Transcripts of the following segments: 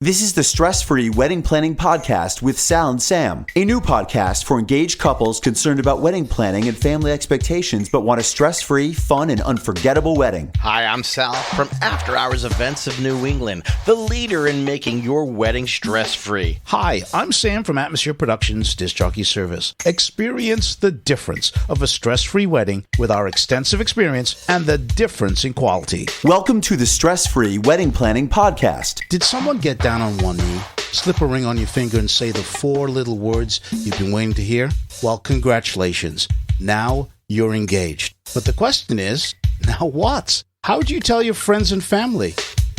This is the Stress-Free Wedding Planning Podcast with Sal and Sam, a new podcast for engaged couples concerned about wedding planning and family expectations but want a stress-free, fun, and unforgettable wedding. Hi, I'm Sal from After Hours Events of New England, the leader in making your wedding stress-free. Hi, I'm Sam from Atmosphere Productions Disc Jockey Service. Experience the difference of a stress-free wedding with our extensive experience and the difference in quality. Welcome to the Stress-Free Wedding Planning Podcast. Did someone get down on one knee, slip a ring on your finger, and say the four little words you've been waiting to hear? Well, congratulations. Now you're engaged. But the question is, now what? How do you tell your friends and family?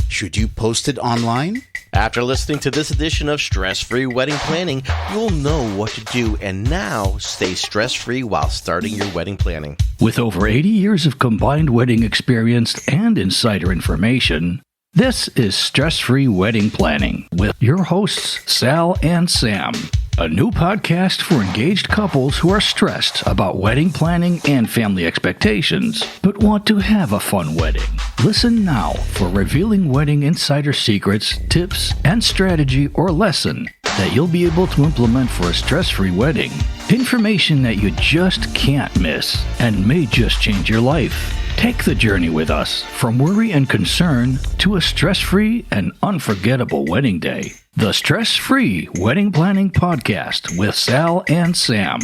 Should you post it online? After listening to this edition of Stress-Free Wedding Planning, you'll know what to do and now stay stress-free while starting your wedding planning. With over 80 years of combined wedding experience and insider information, this is Stress-Free Wedding Planning with your hosts, Sal and Sam, a new podcast for engaged couples who are stressed about wedding planning and family expectations, but want to have a fun wedding. Listen now for revealing wedding insider secrets, tips, and strategy or lesson that you'll be able to implement for a stress-free wedding. Information that you just can't miss and may just change your life. Take the journey with us from worry and concern to a stress-free and unforgettable wedding day. The Stress-Free Wedding Planning Podcast with Sal and Sam.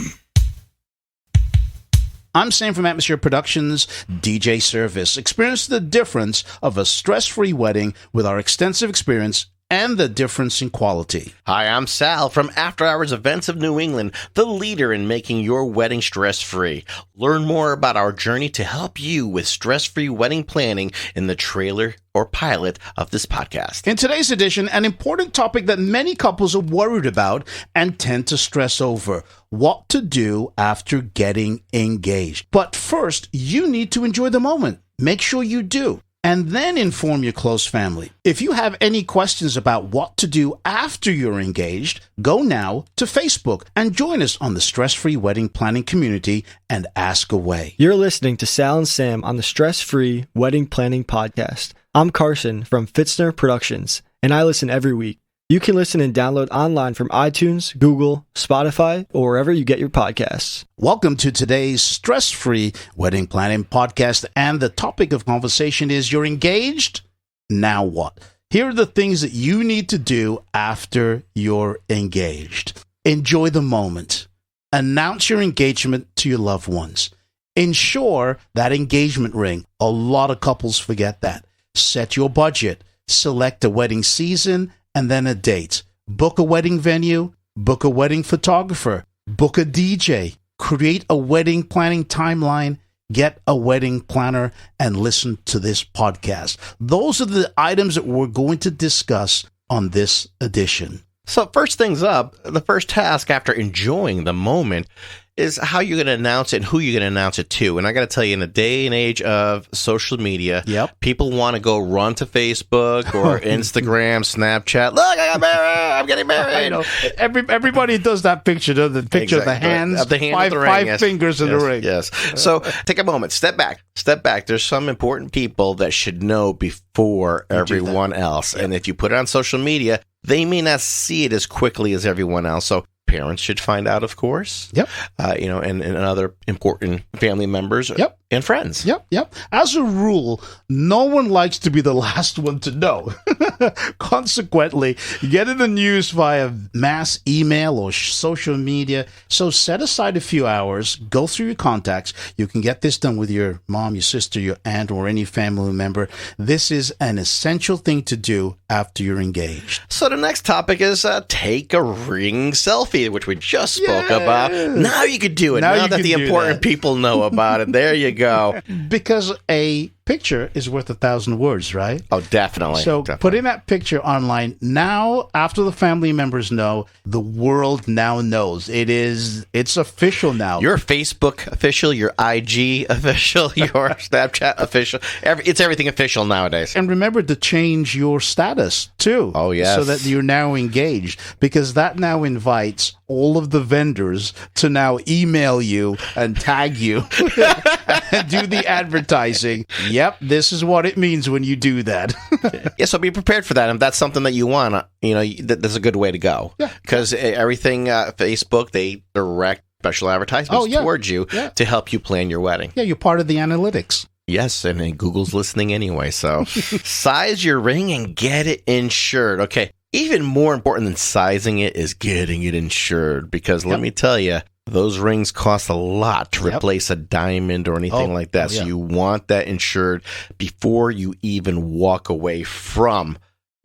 I'm Sam from Atmosphere Productions DJ Service. Experience the difference of a stress-free wedding with our extensive experience and the difference in quality. Hi, I'm Sal from After Hours Events of New England, the leader in making your wedding stress-free. Learn more about our journey to help you with stress-free wedding planning in the trailer or pilot of this podcast. In today's edition, an important topic that many couples are worried about and tend to stress over: what to do after getting engaged. But first, you need to enjoy the moment. Make sure you do. And then inform your close family. If you have any questions about what to do after you're engaged, go now to Facebook and join us on the Stress-Free Wedding Planning community and ask away. You're listening to Sal and Sam on the Stress-Free Wedding Planning Podcast. I'm Carson from Fitzner Productions, and I listen every week. You can listen and download online from iTunes, Google, Spotify, or wherever you get your podcasts. Welcome to today's Stress-Free Wedding Planning Podcast, and the topic of conversation is: you're engaged? Now what? Here are the things that you need to do after you're engaged. Enjoy the moment. Announce your engagement to your loved ones. Ensure that engagement ring. A lot of couples forget that. Set your budget. Select a wedding season and then a date. Book a wedding venue, book a wedding photographer, book a DJ, create a wedding planning timeline, get a wedding planner, and listen to this podcast. Those are the items that we're going to discuss on this edition. So first things up, the first task after enjoying the moment is how you're going to announce it and who you're going to announce it to. And I got to tell you, in the day and age of social media, people want to go run to Facebook or Instagram, Snapchat. Look, I got married. I'm getting married. I know. Everybody does that picture, the picture of the hands, five fingers in the ring. Yes. So take a moment. Step back. There's some important people that should know before everyone else. And if you put it on social media, they may not see it as quickly as everyone else. So parents should find out, of course. And other important family members. And friends. As a rule, no one likes to be the last one to know. Consequently, getting the news via mass email or social media. So set aside a few hours, go through your contacts. You can get this done with your mom, your sister, your aunt, or any family member. This is an essential thing to do after you're engaged. So the next topic is take a ring selfie, which we just spoke about. Now you can do it. Now that the important people know about it. There you go. Because a picture is worth 1,000 words, right? Oh, definitely. So putting that picture online now, after the family members know, the world now knows. It's official now. Your Facebook official, your IG official, your Snapchat official. It's everything official nowadays. And remember to change your status too. Oh, yes. So that you're now engaged, because that now invites all of the vendors to now email you and tag you and do the advertising. yep, this is what it means when you do that. Yeah, so be prepared for that. If that's something that you want, that's a good way to go. Yeah. Because everything, Facebook, they direct special advertisements towards you to help you plan your wedding. Yeah, you're part of the analytics. Yes, and Google's listening anyway. So size your ring and get it insured. Okay, even more important than sizing it is getting it insured, because let me tell you, those rings cost a lot to replace a diamond or anything like that. So you want that insured before you even walk away from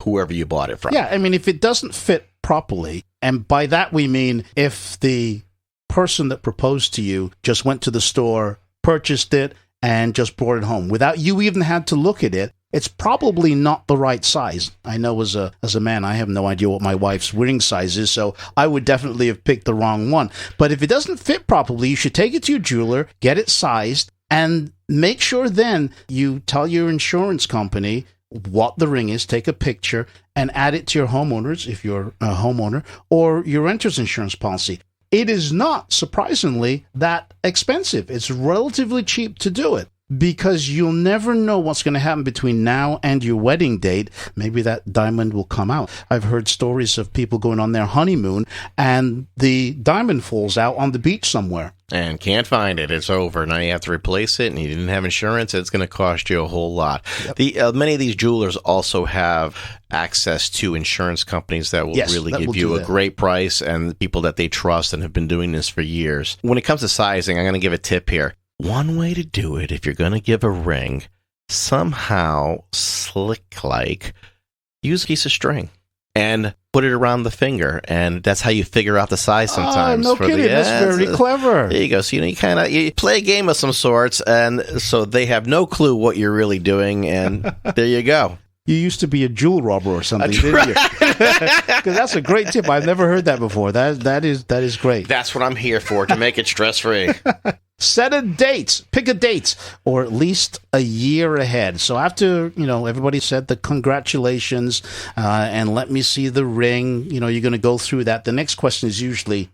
whoever you bought it from. Yeah, I mean, if it doesn't fit properly, and by that we mean if the person that proposed to you just went to the store, purchased it, and just brought it home without you even had to look at it, it's probably not the right size. I know as a man, I have no idea what my wife's ring size is, so I would definitely have picked the wrong one. But if it doesn't fit properly, you should take it to your jeweler, get it sized, and make sure then you tell your insurance company what the ring is, take a picture, and add it to your homeowners, if you're a homeowner, or your renter's insurance policy. It is not, surprisingly, that expensive. It's relatively cheap to do it, because you'll never know what's going to happen between now and your wedding date. Maybe that diamond will come out. I've heard stories of people going on their honeymoon and the diamond falls out on the beach somewhere. And can't find it. It's over. Now you have to replace it, and you didn't have insurance. It's going to cost you a whole lot. Yep. Many of these jewelers also have access to insurance companies that will really give you a great price, and people that they trust and have been doing this for years. When it comes to sizing, I'm going to give a tip here. One way to do it, if you're going to give a ring, somehow slick-like, use a piece of string and put it around the finger, and that's how you figure out the size sometimes. No kidding. That's very clever. There you go. So, you play a game of some sorts, and so they have no clue what you're really doing, and there you go. You used to be a jewel robber or something, didn't you? Because that's a great tip. I've never heard that before. That is great. That's what I'm here for, to make it stress-free. Set a date. Pick a date, or at least a year ahead. So after, everybody said the congratulations, and let me see the ring, you're going to go through that. The next question is usually,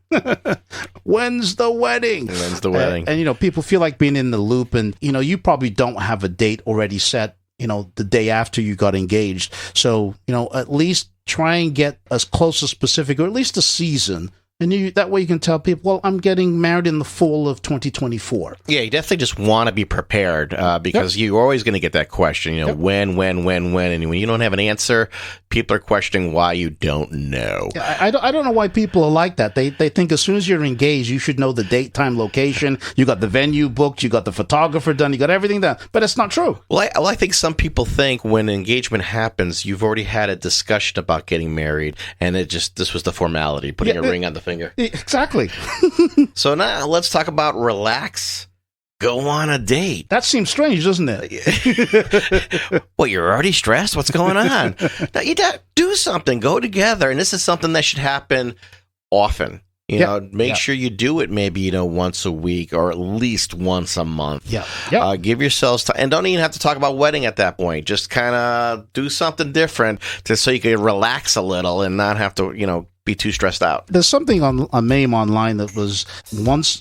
when's the wedding? When's the wedding? And people feel like being in the loop, and, you probably don't have a date already set, the day after you got engaged. So, at least try and get as close as specific, or at least a season. And that way you can tell people, well, I'm getting married in the fall of 2024. Yeah, you definitely just want to be prepared, because you're always going to get that question, when. And when you don't have an answer, people are questioning why you don't know. I don't know why people are like that. They think as soon as you're engaged, you should know the date, time, location. You got the venue booked, you got the photographer done, you got everything done. But it's not true. Well, I think some people think when engagement happens, you've already had a discussion about getting married, and this was the formality, putting a ring on the finger. Exactly. So now let's talk about relax. Go on a date. That seems strange, doesn't it? Well, you're already stressed? What's going on? Now, you do something. Go together. And this is something that should happen often. Make sure you do it maybe, once a week or at least once a month. Yeah. Give yourselves time. And don't even have to talk about wedding at that point. Just kind of do something different so you can relax a little and not have to, be too stressed out. There's something on a meme online that was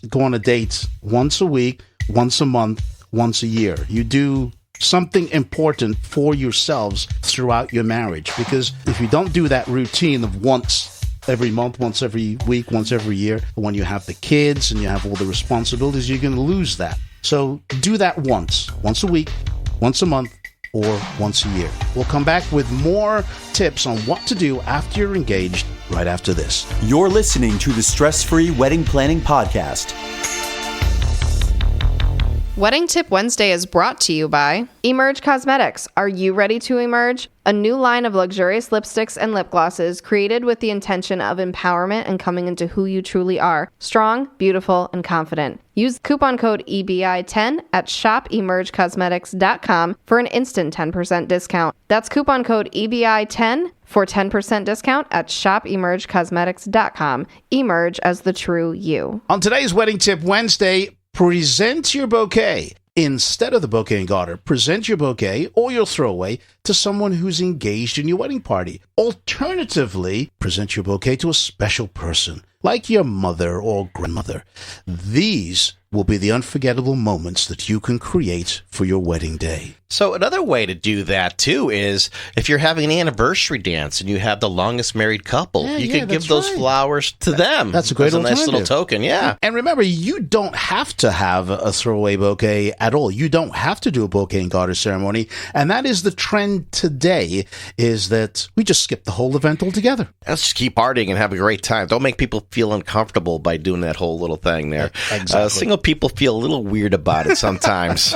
go on a date once a week, once a month, once a year. You do something important for yourselves throughout your marriage, because if you don't do that routine of once every month, once every week, once every year, when you have the kids and you have all the responsibilities, you're going to lose that. So do that once a week, once a month, or once a year. We'll come back with more tips on what to do after you're engaged right after this. You're listening to the Stress Free Wedding Planning Podcast. Wedding Tip Wednesday is brought to you by Emerge Cosmetics. Are you ready to emerge? A new line of luxurious lipsticks and lip glosses created with the intention of empowerment and coming into who you truly are. Strong, beautiful, and confident. Use coupon code EBI10 at shopemergecosmetics.com for an instant 10% discount. That's coupon code EBI10 for 10% discount at shopemergecosmetics.com. Emerge as the true you. On today's Wedding Tip Wednesday, present your bouquet. Instead of the bouquet and garter, present your bouquet or your throwaway to someone who's engaged in your wedding party. Alternatively, present your bouquet to a special person. like your mother or grandmother. These will be the unforgettable moments that you can create for your wedding day. So another way to do that, too, is if you're having an anniversary dance and you have the longest married couple, you can give those flowers to them. That's a great nice little token, yeah. And remember, you don't have to have a throwaway bouquet at all. You don't have to do a bouquet and garter ceremony. And that is the trend today, is that we just skip the whole event altogether. Let's just keep partying and have a great time. Don't make people feel uncomfortable by doing that whole little thing there. Exactly. Single people feel a little weird about it sometimes.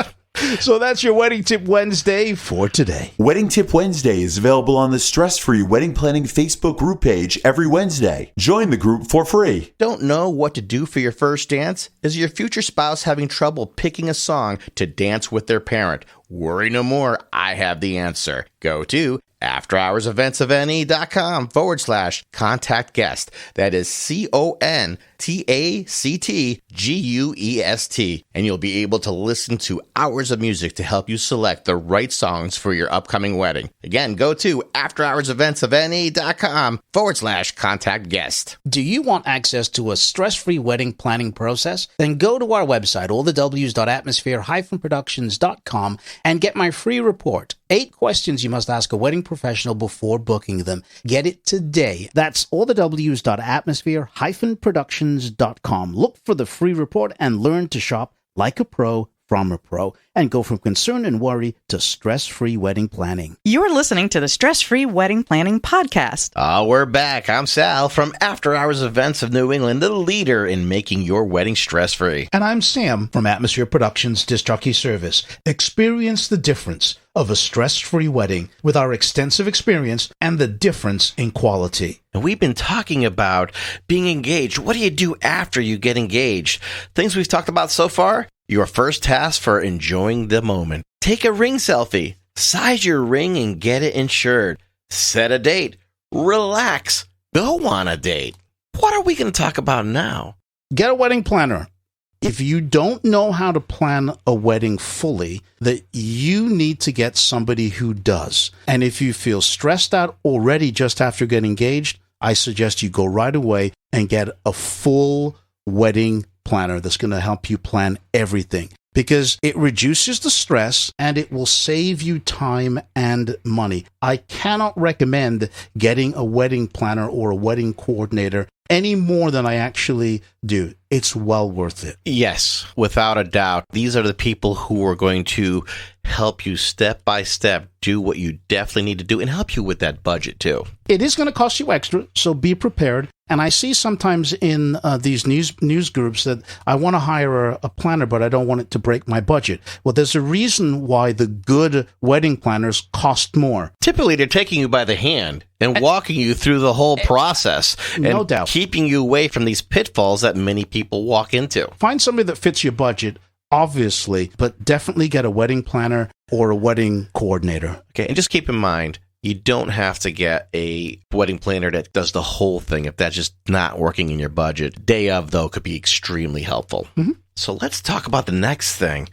So that's your Wedding Tip Wednesday for today. Wedding Tip Wednesday is available on the Stress Free Wedding Planning Facebook group page every Wednesday. Join the group for free. Don't know what to do for your first dance? Is your future spouse having trouble picking a song to dance with their parent? Worry no more. I have the answer. Go to afterhoursevents.com/contact guest. That is CONTACTGUEST. And you'll be able to listen to hours of music to help you select the right songs for your upcoming wedding. Again, go to afterhoursevents.com/contact guest. Do you want access to a stress-free wedding planning process? Then go to our website, allthews.atmosphere-productions.com, and get my free report. 8 questions you must ask a wedding professional before booking them. Get it today. That's allthews.atmosphere-productions.com. Look for the free report and learn to shop like a pro from a pro, and go from concern and worry to stress-free wedding planning. You're listening to the Stress-Free Wedding Planning Podcast. We're back. I'm Sal from After Hours Events of New England, the leader in making your wedding stress-free. And I'm Sam from Atmosphere Productions Disc Jockey Service. Experience the difference of a stress-free wedding with our extensive experience and the difference in quality. And we've been talking about being engaged. What do you do after you get engaged? Things we've talked about so far. Your first task for enjoying the moment. Take a ring selfie. Size your ring and get it insured. Set a date. Relax. Go on a date. What are we going to talk about now? Get a wedding planner. If you don't know how to plan a wedding fully, that you need to get somebody who does. And if you feel stressed out already just after getting engaged, I suggest you go right away and get a full wedding planner that's going to help you plan everything, because it reduces the stress and it will save you time and money. I cannot recommend getting a wedding planner or a wedding coordinator any more than I actually do. It's well worth it. Yes, without a doubt. These are the people who are going to help you step by step do what you definitely need to do and help you with that budget too. It is going to cost you extra, so be prepared. And I see sometimes in these news groups that I want to hire a planner, but I don't want it to break my budget. Well, there's a reason why the good wedding planners cost more. Typically, they're taking you by the hand and walking you through the whole process. No and doubt. Keeping you away from these pitfalls that many people walk into. Find somebody that fits your budget, obviously, but definitely get a wedding planner or a wedding coordinator. Okay, and just keep in mind, you don't have to get a wedding planner that does the whole thing if that's just not working in your budget. Day of, though, could be extremely helpful. Mm-hmm. So let's talk about the next thing.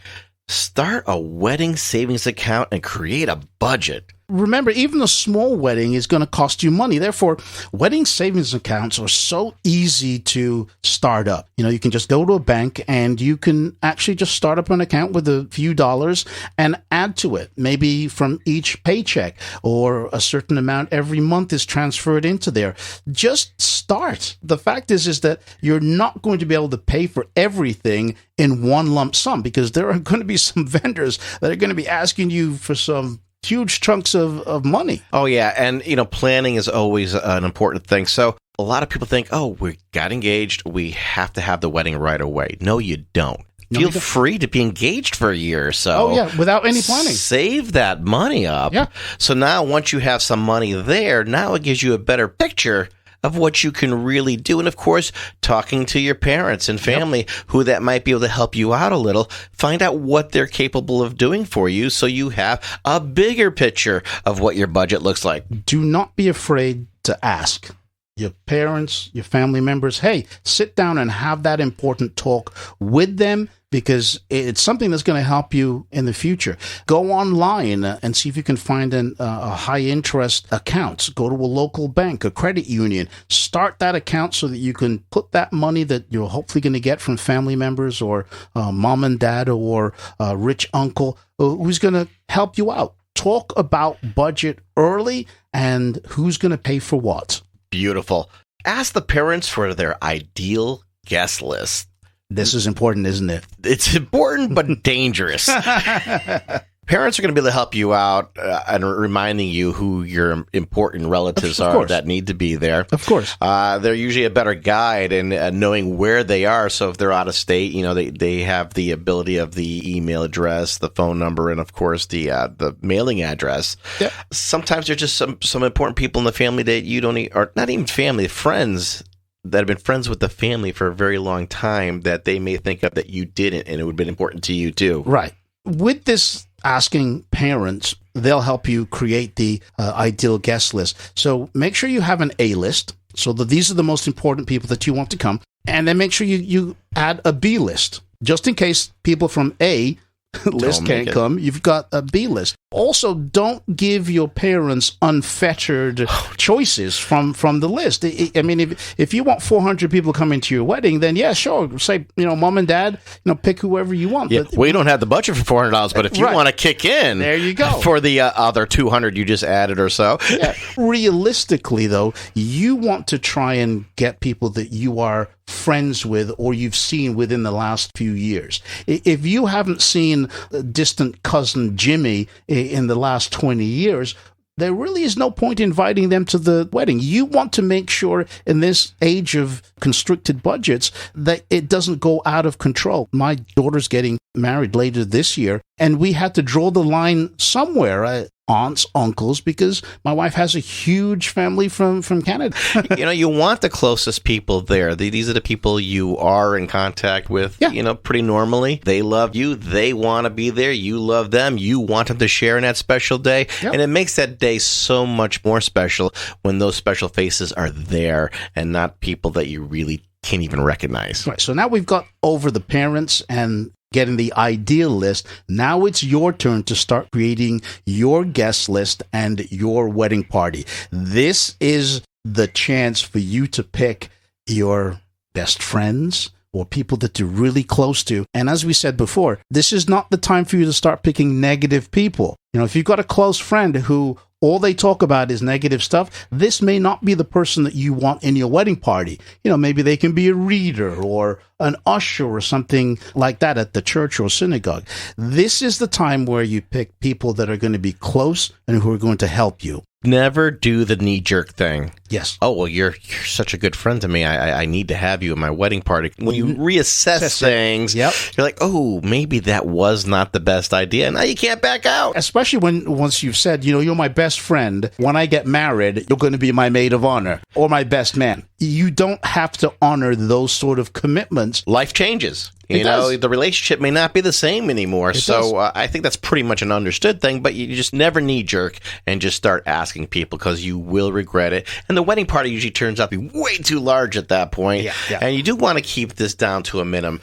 Start a wedding savings account and create a budget. Remember, even a small wedding is going to cost you money. Therefore, wedding savings accounts are so easy to start up. You know, you can just go to a bank and you can actually just start up an account with a few dollars and add to it, maybe from each paycheck, or a certain amount every month is transferred into there. Just start. The fact is that you're not going to be able to pay for everything in one lump sum, because there are going to be some vendors that are going to be asking you for some huge chunks of money. Oh, yeah. And, planning is always an important thing. So a lot of people think, oh, we got engaged, we have to have the wedding right away. No, you don't. Feel free to be engaged for a year or so. Oh, yeah, without any planning. Save that money up. Yeah. So now once you have some money there, now it gives you a better picture of what you can really do. And of course, talking to your parents and family who that might be able to help you out a little, find out what they're capable of doing for you so you have a bigger picture of what your budget looks like. Do not be afraid to ask. your parents, your family members, hey, sit down and have that important talk with them, because it's something that's going to help you in the future. Go online and see if you can find a high interest account. Go to a local bank, a credit union. Start that account so that you can put that money that you're hopefully going to get from family members or mom and dad or a rich uncle who's going to help you out. Talk about budget early and who's going to pay for what. Beautiful. Ask the parents for their ideal guest list. This is important, isn't it? It's important, but dangerous. Parents are going to be able to help you out and reminding you who your important relatives are that need to be there. Of course. They're usually a better guide in knowing where they are. So if they're out of state, they have the ability of the email address, the phone number, and of course the mailing address. Yep. Sometimes there's just some important people in the family that you don't or not even family, friends that have been friends with the family for a very long time that they may think of that you didn't, and it would have been important to you too. Right. With this asking parents, they'll help you create the ideal guest list. So make sure you have an A list, so that these are the most important people that you want to come. And then make sure you add a B list, just in case people from A list can't come. You've got a B list. Also, don't give your parents unfettered choices from the list. I mean, if you want 400 people coming to your wedding, then yeah, sure. Say, mom and dad, pick whoever you want. Yeah, we don't have the budget for $400, but if you want to kick in, there you go. For the other 200 you just added or so. Yeah. Realistically, though, you want to try and get people that you are friends with or you've seen within the last few years. If you haven't seen distant cousin Jimmy in the last 20 years, there really is no point inviting them to the wedding. You want to make sure in this age of constricted budgets that it doesn't go out of control. My daughter's getting married later this year, and we had to draw the line somewhere. Aunts, uncles, because my wife has a huge family from Canada. You want the closest people there. These are the people you are in contact with, pretty normally. They love you. They want to be there. You love them. You want them to share in that special day. Yep. And it makes that day so much more special when those special faces are there and not people that you really can't even recognize. Right. So now we've got over the parents and getting the ideal list. Now it's your turn to start creating your guest list and your wedding party. This is the chance for you to pick your best friends or people that you're really close to. And as we said before, this is not the time for you to start picking negative people. If you've got a close friend who all they talk about is negative stuff, this may not be the person that you want in your wedding party. Maybe they can be a reader or an usher or something like that at the church or synagogue. This is the time where you pick people that are going to be close and who are going to help you. Never do the knee-jerk thing. Yes. Oh, well, you're such a good friend to me. I need to have you at my wedding party. When you reassess things, you're like, oh, maybe that was not the best idea. Now you can't back out. Especially once you've said, you're my best friend. When I get married, you're going to be my maid of honor or my best man. You don't have to honor those sort of commitments. Life changes. The relationship may not be the same anymore. I think that's pretty much an understood thing, but you just never knee-jerk and just start asking people because you will regret it. And the wedding party usually turns out to be way too large at that point. Yeah. And you do want to keep this down to a minimum.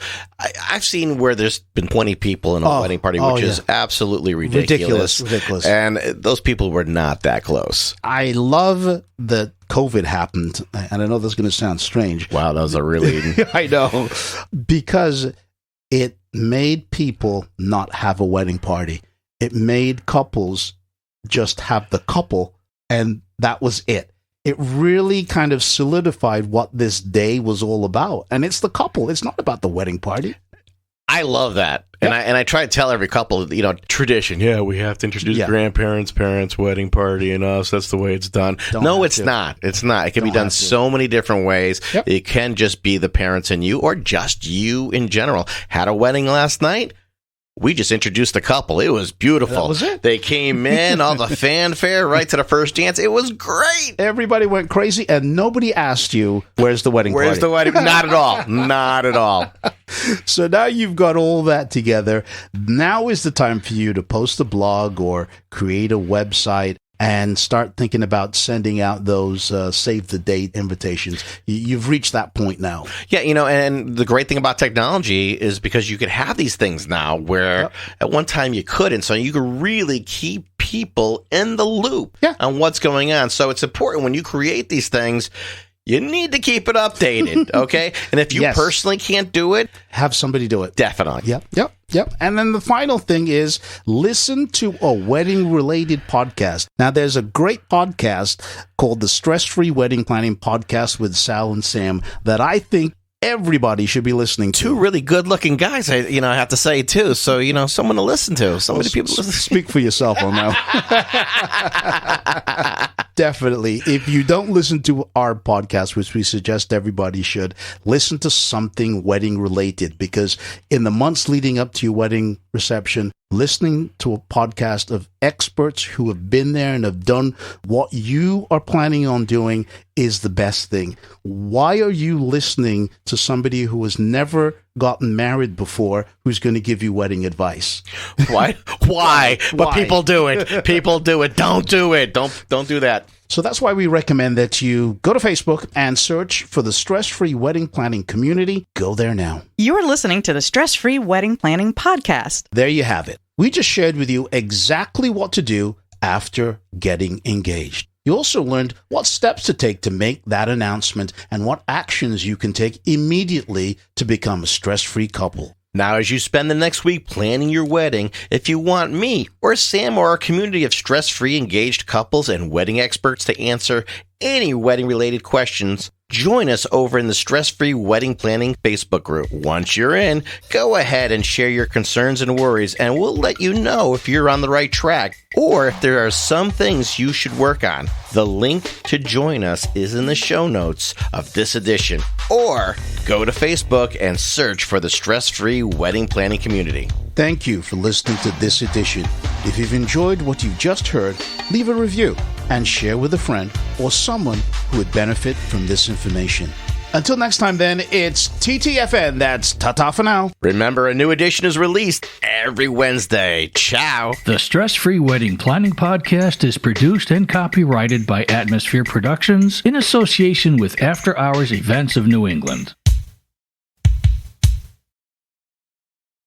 I've seen where there's been 20 people in a wedding party, which is absolutely ridiculous. And those people were not that close. I love that COVID happened, and I know this is going to sound strange. Wow, that was a really... I know. Because it made people not have a wedding party. It made couples just have the couple, and that was it. It really kind of solidified what this day was all about. And it's the couple. It's not about the wedding party. I love that. And I try to tell every couple, tradition. Yeah, we have to introduce grandparents, parents, wedding party, and us. That's the way it's done. No, it's not. It's not. It can be done so many different ways. Yep. It can just be the parents and you, or just you in general. Had a wedding last night. We just introduced a couple. It was beautiful. That was it. They came in, all the fanfare, right to the first dance. It was great. Everybody went crazy, and nobody asked you, where's the wedding party? Where's the wedding? Not at all. Not at all. So now you've got all that together. Now is the time for you to post a blog or create a website and start thinking about sending out those save the date invitations. You've reached that point now. Yeah, and the great thing about technology is because you can have these things now where at one time you couldn't. So you can really keep people in the loop on what's going on. So it's important when you create these things, you need to keep it updated, okay? And if you personally can't do it, have somebody do it. Definitely. Yep. And then the final thing is listen to a wedding-related podcast. Now, there's a great podcast called the Stress-Free Wedding Planning Podcast with Sal and Sam that I think everybody should be listening to. Two really good-looking guys, I have to say, too. So, someone to listen to. So many people listen. Speak for yourself on that. Definitely. If you don't listen to our podcast, which we suggest everybody should, listen to something wedding-related, because in the months leading up to your wedding reception, listening to a podcast of experts who have been there and have done what you are planning on doing is the best thing. Why are you listening to somebody who has never gotten married before who's going to give you wedding advice? Why? But people do it. People do it. Don't do it. Don't do that. So that's why we recommend that you go to Facebook and search for the Stress-Free Wedding Planning Community. Go there now. You're listening to the Stress-Free Wedding Planning Podcast. There you have it. We just shared with you exactly what to do after getting engaged. You also learned what steps to take to make that announcement and what actions you can take immediately to become a stress-free couple. Now, as you spend the next week planning your wedding, if you want me or Sam or our community of stress-free engaged couples and wedding experts to answer any wedding-related questions, join us over in the Stress-Free Wedding Planning Facebook group. Once you're in, go ahead and share your concerns and worries, and we'll let you know if you're on the right track or if there are some things you should work on. The link to join us is in the show notes of this edition, or go to Facebook and search for the Stress-Free Wedding Planning Community. Thank you for listening to this edition. If you've enjoyed what you've just heard, leave a review and share with a friend or someone who would benefit from this information. Until next time, then, it's TTFN. That's ta-ta for now. Remember, a new edition is released every Wednesday. Ciao. The Stress-Free Wedding Planning Podcast is produced and copyrighted by Atmosphere Productions in association with After Hours Events of New England.